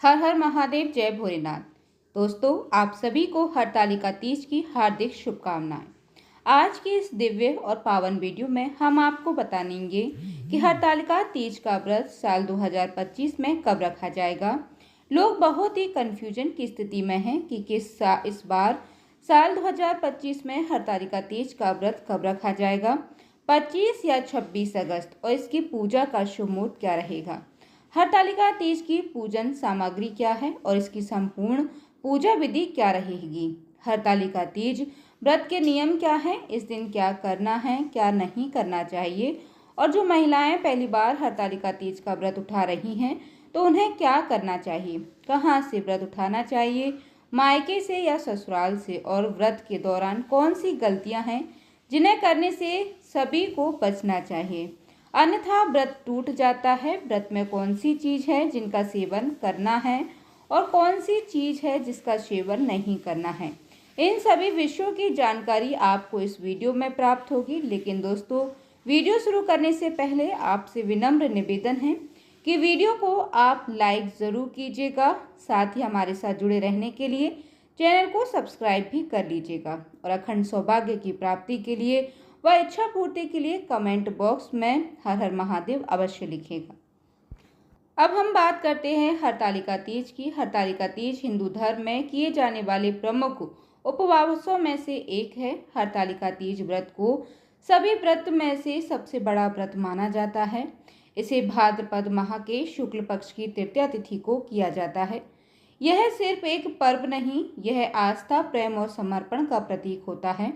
हर हर महादेव, जय भोलेनाथ। दोस्तों, आप सभी को हरतालिका तीज की हार्दिक शुभकामनाएं। आज की इस दिव्य और पावन वीडियो में हम आपको बताएंगे कि हरतालिका तीज का व्रत साल 2025 में कब रखा जाएगा। लोग बहुत ही कंफ्यूजन की स्थिति में हैं कि इस बार साल 2025 में हरतालिका तीज का व्रत कब रखा जाएगा, 25 या 26 अगस्त, और इसकी पूजा का शुभ मुहूर्त क्या रहेगा। हरतालिका तीज की पूजन सामग्री क्या है और इसकी संपूर्ण पूजा विधि क्या रहेगी। हरतालिका तीज व्रत के नियम क्या हैं, इस दिन क्या करना है, क्या नहीं करना चाहिए, और जो महिलाएं पहली बार हरतालिका तीज का व्रत उठा रही हैं तो उन्हें क्या करना चाहिए, कहां से व्रत उठाना चाहिए, मायके से या ससुराल से, और व्रत के दौरान कौन सी गलतियां हैं जिन्हें करने से सभी को बचना चाहिए, अन्यथा व्रत टूट जाता है। व्रत में कौन सी चीज़ है जिनका सेवन करना है और कौन सी चीज़ है जिसका सेवन नहीं करना है, इन सभी विषयों की जानकारी आपको इस वीडियो में प्राप्त होगी। लेकिन दोस्तों, वीडियो शुरू करने से पहले आपसे विनम्र निवेदन है कि वीडियो को आप लाइक ज़रूर कीजिएगा, साथ ही हमारे साथ जुड़े रहने के लिए चैनल को सब्सक्राइब भी कर लीजिएगा, और अखंड सौभाग्य की प्राप्ति के लिए व इच्छा पूर्ति के लिए कमेंट बॉक्स में हर हर महादेव अवश्य लिखेगा। अब हम बात करते हैं हरतालिका तीज की। हरतालिका तीज हिंदू धर्म में किए जाने वाले प्रमुख उपवासों में से एक है। हरतालिका तीज व्रत को सभी व्रत में से सबसे बड़ा व्रत माना जाता है। इसे भाद्रपद माह के शुक्ल पक्ष की तृतीया तिथि को किया जाता है। यह सिर्फ एक पर्व नहीं, यह आस्था, प्रेम और समर्पण का प्रतीक होता है।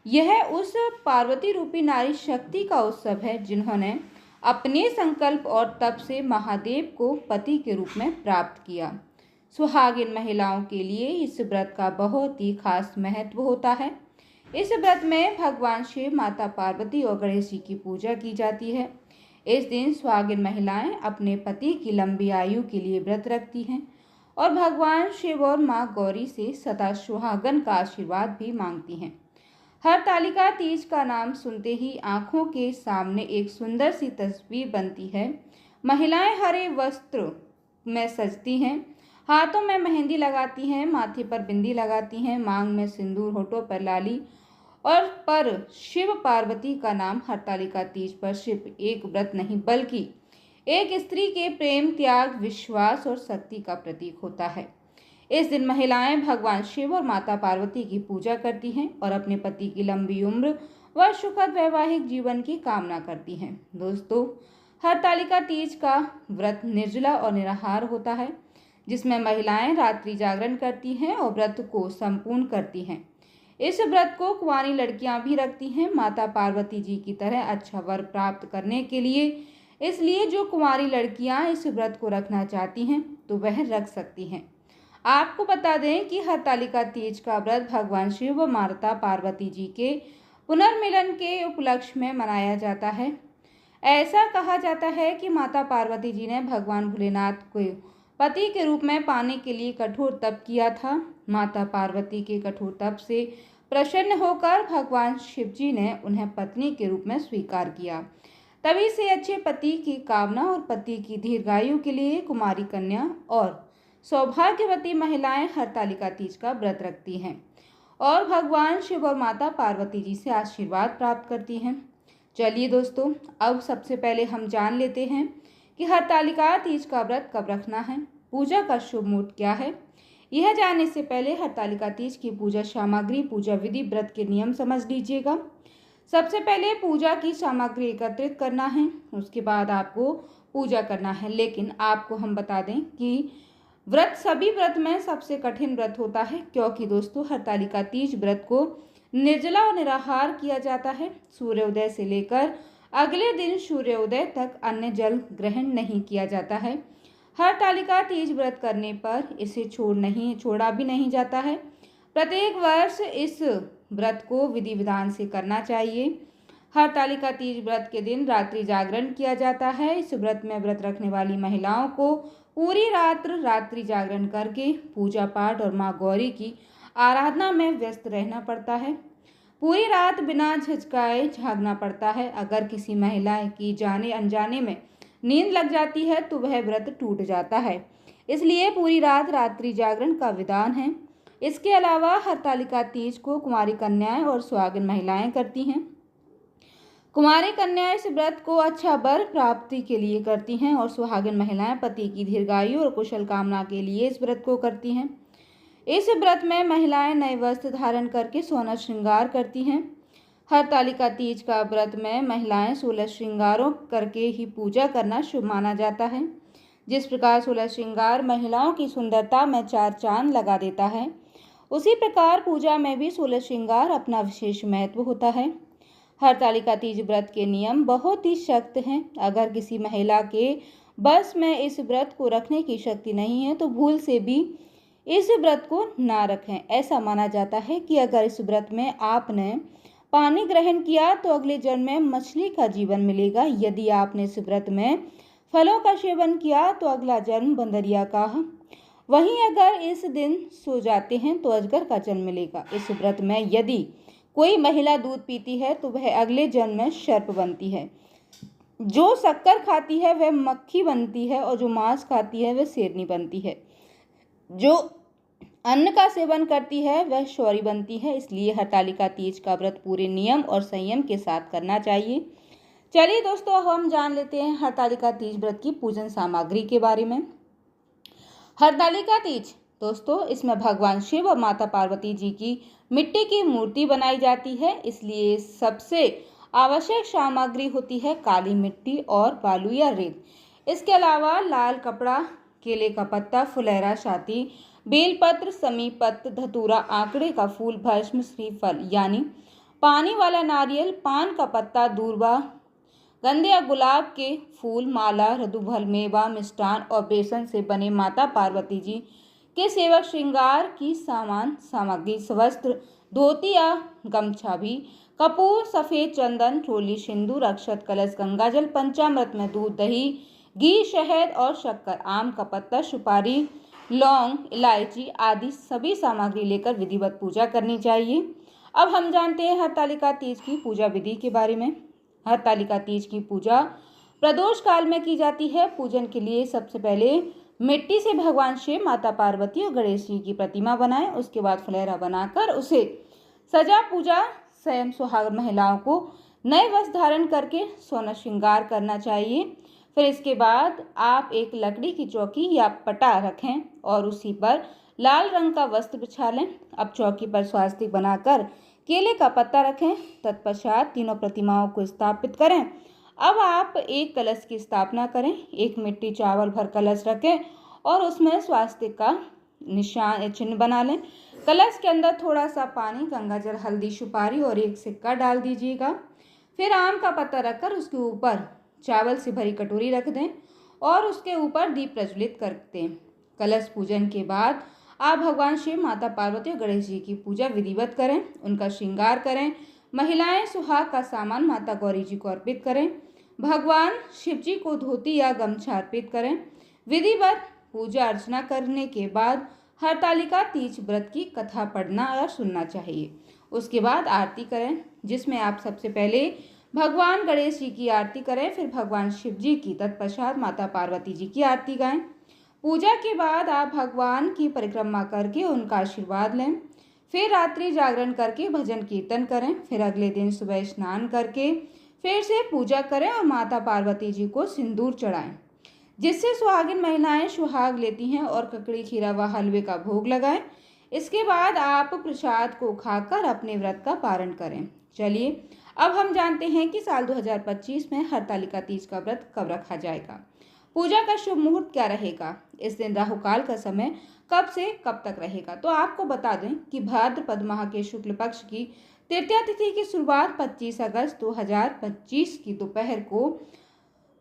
यह उस पार्वती रूपी नारी शक्ति का उत्सव है जिन्होंने अपने संकल्प और तप से महादेव को पति के रूप में प्राप्त किया। सुहागिन महिलाओं के लिए इस व्रत का बहुत ही खास महत्व होता है। इस व्रत में भगवान शिव, माता पार्वती और गणेश जी की पूजा की जाती है। इस दिन सुहागिन महिलाएं अपने पति की लंबी आयु के लिए व्रत रखती हैं और भगवान शिव और माँ गौरी से सदा सुहागन का आशीर्वाद भी मांगती हैं। हरतालिका तीज का नाम सुनते ही आंखों के सामने एक सुंदर सी तस्वीर बनती है। महिलाएं हरे वस्त्र में सजती हैं, हाथों में मेहंदी लगाती हैं, माथे पर बिंदी लगाती हैं, मांग में सिंदूर, होठों पर लाली, और पर शिव पार्वती का नाम हरतालिका तीज पर सिर्फ एक व्रत नहीं बल्कि एक स्त्री के प्रेम, त्याग, विश्वास और शक्ति का प्रतीक होता है। इस दिन महिलाएं भगवान शिव और माता पार्वती की पूजा करती हैं और अपने पति की लंबी उम्र व सुखद वैवाहिक जीवन की कामना करती हैं। दोस्तों, हरतालिका तीज का व्रत निर्जला और निराहार होता है, जिसमें महिलाएं रात्रि जागरण करती हैं और व्रत को संपूर्ण करती हैं। इस व्रत को कुंवारी लड़कियां भी रखती हैं, माता पार्वती जी की तरह अच्छा वर प्राप्त करने के लिए। इसलिए जो कुंवारी लड़कियां इस व्रत को रखना चाहती हैं तो वह रख सकती हैं। आपको बता दें कि हरतालिका तीज का व्रत भगवान शिव व माता पार्वती जी के पुनर्मिलन के उपलक्ष्य में मनाया जाता है। ऐसा कहा जाता है कि माता पार्वती जी ने भगवान भोलेनाथ को पति के रूप में पाने के लिए कठोर तप किया था। माता पार्वती के कठोर तप से प्रसन्न होकर भगवान शिव जी ने उन्हें पत्नी के रूप में स्वीकार किया। तभी से अच्छे पति की कामना और पति की दीर्घायु के लिए कुमारी कन्या और सौभाग्यवती महिलाएं हरतालिका तीज का व्रत रखती हैं और भगवान शिव और माता पार्वती जी से आशीर्वाद प्राप्त करती हैं। चलिए दोस्तों, अब सबसे पहले हम जान लेते हैं कि हरतालिका तीज का व्रत कब रखना है, पूजा का शुभ मुहूर्त क्या है। यह जानने से पहले हरतालिका तीज की पूजा सामग्री, पूजा विधि, व्रत के नियम समझ लीजिएगा। सबसे पहले पूजा की सामग्री एकत्रित करना है, उसके बाद आपको पूजा करना है। लेकिन आपको हम बता दें कि व्रत सभी व्रत में सबसे कठिन व्रत होता है, क्योंकि दोस्तों हरतालिका तीज व्रत को निर्जला और निराहार किया जाता है। सूर्योदय से लेकर अगले दिन सूर्योदय तक अन्न जल ग्रहण नहीं किया जाता है। हरतालिका तीज व्रत करने पर इसे छोड़ा भी नहीं जाता है। प्रत्येक वर्ष इस व्रत को विधि विधान से करना चाहिए। हरतालिका तीज व्रत के दिन रात्रि जागरण किया जाता है। इस व्रत में व्रत रखने वाली महिलाओं को पूरी रात्रि जागरण करके पूजा पाठ और माँ गौरी की आराधना में व्यस्त रहना पड़ता है। पूरी रात बिना झिझकाए जागना पड़ता है। अगर किसी महिला की जाने अनजाने में नींद लग जाती है तो वह व्रत टूट जाता है। इसलिए पूरी रात रात्रि जागरण का विधान है। इसके अलावा हरतालिका तीज को कुंवारी कन्याएं और सुहागिन महिलाएं करती हैं। कुंवारी कन्याएं इस व्रत को अच्छा वर प्राप्ति के लिए करती हैं और सुहागिन महिलाएं पति की दीर्घायु और कुशल कामना के लिए इस व्रत को करती हैं। इस व्रत में महिलाएं नए वस्त्र धारण करके सोलह श्रृंगार करती हैं। हरतालिका तीज का व्रत में महिलाएं 16 श्रृंगारों करके ही पूजा करना शुभ माना जाता है। जिस प्रकार 16 श्रृंगार महिलाओं की सुंदरता में 4 चांद लगा देता है, उसी प्रकार पूजा में भी 16 श्रृंगार अपना विशेष महत्व होता है। हरतालिका तीज व्रत के नियम बहुत ही सख्त हैं। अगर किसी महिला के बस में इस व्रत को रखने की शक्ति नहीं है तो भूल से भी इस व्रत को ना रखें। ऐसा माना जाता है कि अगर इस व्रत में आपने पानी ग्रहण किया तो अगले जन्म में मछली का जीवन मिलेगा। यदि आपने इस व्रत में फलों का सेवन किया तो अगला जन्म बंदरिया का। वहीं अगर इस दिन सो जाते हैं तो अजगर का जन्म मिलेगा। इस व्रत में यदि कोई महिला दूध पीती है तो वह अगले जन्म में सर्प बनती है। जो शक्कर खाती है वह मक्खी बनती है और जो मांस खाती है वह शेरनी बनती है। जो अन्न का सेवन करती है वह शौरी बनती है। इसलिए हरतालिका तीज का व्रत पूरे नियम और संयम के साथ करना चाहिए। चलिए दोस्तों, अब हम जान लेते हैं हरतालिका तीज व्रत की पूजन सामग्री के बारे में। हरतालिका तीज दोस्तों, इसमें भगवान शिव और माता पार्वती जी की मिट्टी की मूर्ति बनाई जाती है। इसलिए सबसे आवश्यक सामग्री होती है काली मिट्टी और बालू या रेत। इसके अलावा लाल कपड़ा, केले का पत्ता, फुलैरा, शाती, बेलपत्र, समी पत्र, धतूरा, आंकड़े का फूल, भस्म, श्रीफल यानी पानी वाला नारियल, पान का पत्ता, दूर्वा, गेंदे या गुलाब के फूल, माला, रदुभल, मेवा, मिष्टान और बेसन से बने माता पार्वती जी के सेवक श्रृंगार की सामग्री, वस्त्र, धोती या गमछा भी, कपूर, सफेद चंदन, चोली, सिंदूर, अक्षत, कलश, गंगाजल, पंचामृत में दूध, दही, घी, शहद और शक्कर, आम का पत्ता, सुपारी, लौंग, इलायची आदि सभी सामग्री लेकर विधिवत पूजा करनी चाहिए। अब हम जानते हैं हरतालिका तीज की पूजा विधि के बारे में। हरतालिका तीज की पूजा प्रदोष काल में की जाती है। पूजन के लिए सबसे पहले मिट्टी से भगवान शिव, माता पार्वती और गणेश जी की प्रतिमा बनाएं। उसके बाद फुलैरा बनाकर उसे सजा पूजा स्वयं सुहागिन महिलाओं को नए वस्त्र धारण करके सोलह श्रृंगार करना चाहिए। फिर इसके बाद आप एक लकड़ी की चौकी या पटा रखें और उसी पर लाल रंग का वस्त्र बिछा लें। अब चौकी पर स्वास्तिक बनाकर केले का पत्ता रखें। तत्पश्चात तीनों प्रतिमाओं को स्थापित करें। अब आप एक कलश की स्थापना करें। एक मिट्टी चावल भर कलश रखें और उसमें स्वास्तिक का निशान चिन्ह बना लें। कलश के अंदर थोड़ा सा पानी, गंगाजल, हल्दी, सुपारी और एक सिक्का डाल दीजिएगा। फिर आम का पत्ता रखकर उसके ऊपर चावल से भरी कटोरी रख दें और उसके ऊपर दीप प्रज्वलित कर दें। कलश पूजन के बाद आप भगवान शिव, माता पार्वती और गणेश जी की पूजा विधिवत करें, उनका श्रृंगार करें। महिलाएं सुहाग का सामान माता गौरी जी को अर्पित करें। भगवान शिव जी को धोती या गमछा अर्पित करें। विधिवत पूजा अर्चना करने के बाद हरतालिका तीज व्रत की कथा पढ़ना और सुनना चाहिए। उसके बाद आरती करें, जिसमें आप सबसे पहले भगवान गणेश जी की आरती करें, फिर भगवान शिव जी की, तत्पश्चात माता पार्वती जी की आरती गाएं। पूजा के बाद आप भगवान की परिक्रमा करके उनका आशीर्वाद लें। फिर रात्रि जागरण करके भजन कीर्तन करें। फिर अगले दिन सुबह स्नान करके फिर से पूजा करें और माता पार्वती जी को सिंदूर चढ़ाएं, जिससे सुहागिन महिलाएं सुहाग लेती हैं और ककड़ी, खीरा व हलवे का भोग लगाएं। इसके बाद आप प्रसाद को खाकर अपने व्रत का पारण करें। चलिए, अब हम जानते हैं कि साल 2025 में हरतालिका तीज का व्रत कब रखा जाएगा। पूजा का शुभ मुहूर्त क्या रहेगा, इस दिन राहु काल का समय कब से कब तक रहेगा। तो आपको बता दें कि भाद्रपद माह के शुक्ल पक्ष की तृतीया तिथि की शुरुआत 25 अगस्त 2025 की दोपहर को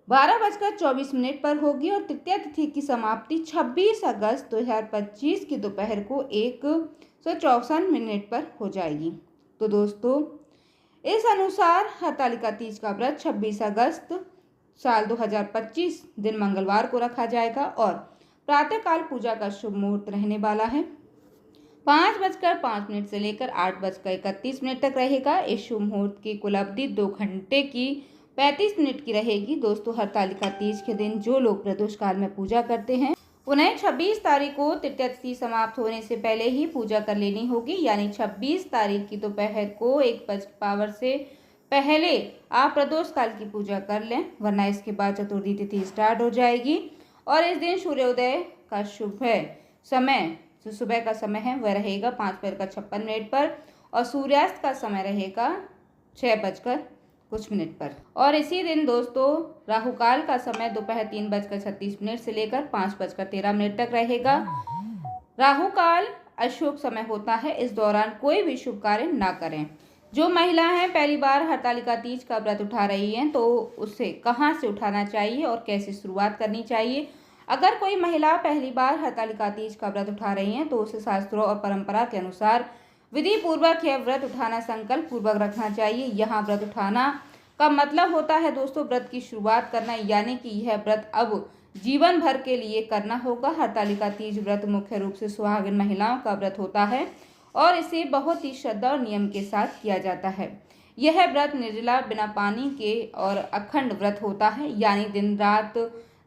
12:24 पर होगी और तृतीया तिथि की समाप्ति 26 अगस्त 2025 की दोपहर को 1:64 पर हो जाएगी। तो दोस्तों, इस अनुसार हरतालिका तीज का व्रत 26 अगस्त साल 2025 दिन मंगलवार को रखा जाएगा और प्रातःकाल पूजा का शुभ मुहूर्त रहने वाला है 5:05 से लेकर 8:31 तक रहेगा। इस शुभ मुहूर्त की कुल अवधि 2 घंटे की 35 मिनट की रहेगी। दोस्तों, हरतालिका तीज के दिन जो लोग प्रदोष काल में पूजा करते हैं उन्हें 26 तारीख को तृतीया तिथि समाप्त होने से पहले ही पूजा कर लेनी होगी, यानी 26 तारीख की दोपहर को 1 से पहले आप प्रदोष काल की पूजा कर लें, वरना इसके बाद चतुर्थी तिथि स्टार्ट हो जाएगी। और इस दिन सूर्योदय का शुभ समय, जो सुबह का समय है वह रहेगा 5:56 पर और सूर्यास्त का समय रहेगा 6:00 पर। और इसी दिन दोस्तों राहु काल का समय दोपहर 3:36 से लेकर 5:13 तक रहेगा। राहु काल अशुभ समय होता है, इस दौरान कोई भी शुभ कार्य ना करें। जो महिलाएं पहली बार हरतालिका तीज का व्रत उठा रही हैं तो उसे कहां से उठाना चाहिए और कैसे शुरुआत करनी चाहिए। अगर कोई महिला पहली बार हरतालिका तीज का व्रत उठा रही हैं तो उसे शास्त्रों और परंपरा के अनुसार विधि पूर्वक यह व्रत उठाना संकल्प पूर्वक रखना चाहिए। यहाँ व्रत उठाना का मतलब होता है दोस्तों व्रत की शुरुआत करना, यानी कि यह व्रत अब जीवन भर के लिए करना होगा। हरतालिका तीज व्रत मुख्य रूप से सुहागिन महिलाओं का व्रत होता है और इसे बहुत ही श्रद्धा और नियम के साथ किया जाता है। यह व्रत निर्जला, बिना पानी के और अखंड व्रत होता है, यानी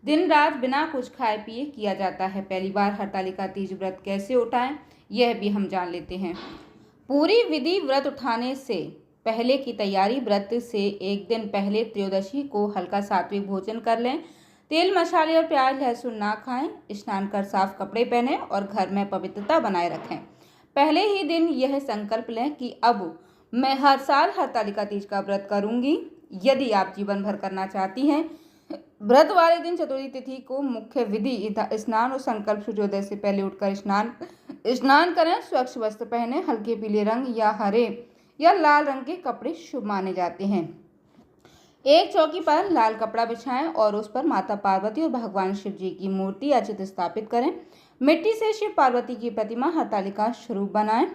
दिन रात बिना कुछ खाए पिए किया जाता है। पहली बार हरतालिका तीज व्रत कैसे उठाएं यह भी हम जान लेते हैं। पूरी विधि व्रत उठाने से पहले की तैयारी। व्रत से एक दिन पहले त्रयोदशी को हल्का सात्विक भोजन कर लें। तेल, मसाले और प्याज लहसुन ना खाएं। स्नान कर साफ कपड़े पहनें और घर में पवित्रता बनाए रखें। पहले ही दिन यह संकल्प लें कि अब मैं हर साल हरतालिका तीज का व्रत करूंगी। यदि आप जीवन भर करना चाहती हैं, व्रत वाले दिन चतुर्थी तिथि को मुख्य विधि स्नान और संकल्प सूर्योदय से पहले उठकर स्नान करें। स्वच्छ वस्त्र पहने, हल्के पीले रंग या हरे या लाल रंग के कपड़े शुभ माने जाते हैं। एक चौकी पर लाल कपड़ा बिछाएं और उस पर माता पार्वती और भगवान शिव जी की मूर्ति या चित्र स्थापित करें। मिट्टी से शिव पार्वती की प्रतिमा हरतालिका स्वरूप बनाएं।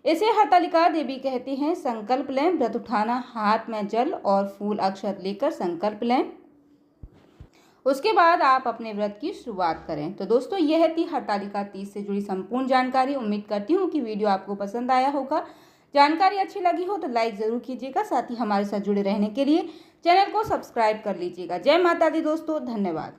इसे हरतालिका देवी कहते हैं। संकल्प लें। व्रत उठाना, हाथ में जल और फूल अक्षत लेकर संकल्प लें। उसके बाद आप अपने व्रत की शुरुआत करें। तो दोस्तों यह थी हरतालिका तीज से जुड़ी संपूर्ण जानकारी। उम्मीद करती हूँ कि वीडियो आपको पसंद आया होगा। जानकारी अच्छी लगी हो तो लाइक जरूर कीजिएगा, साथ ही हमारे साथ जुड़े रहने के लिए चैनल को सब्सक्राइब कर लीजिएगा। जय माता दी दोस्तों, धन्यवाद।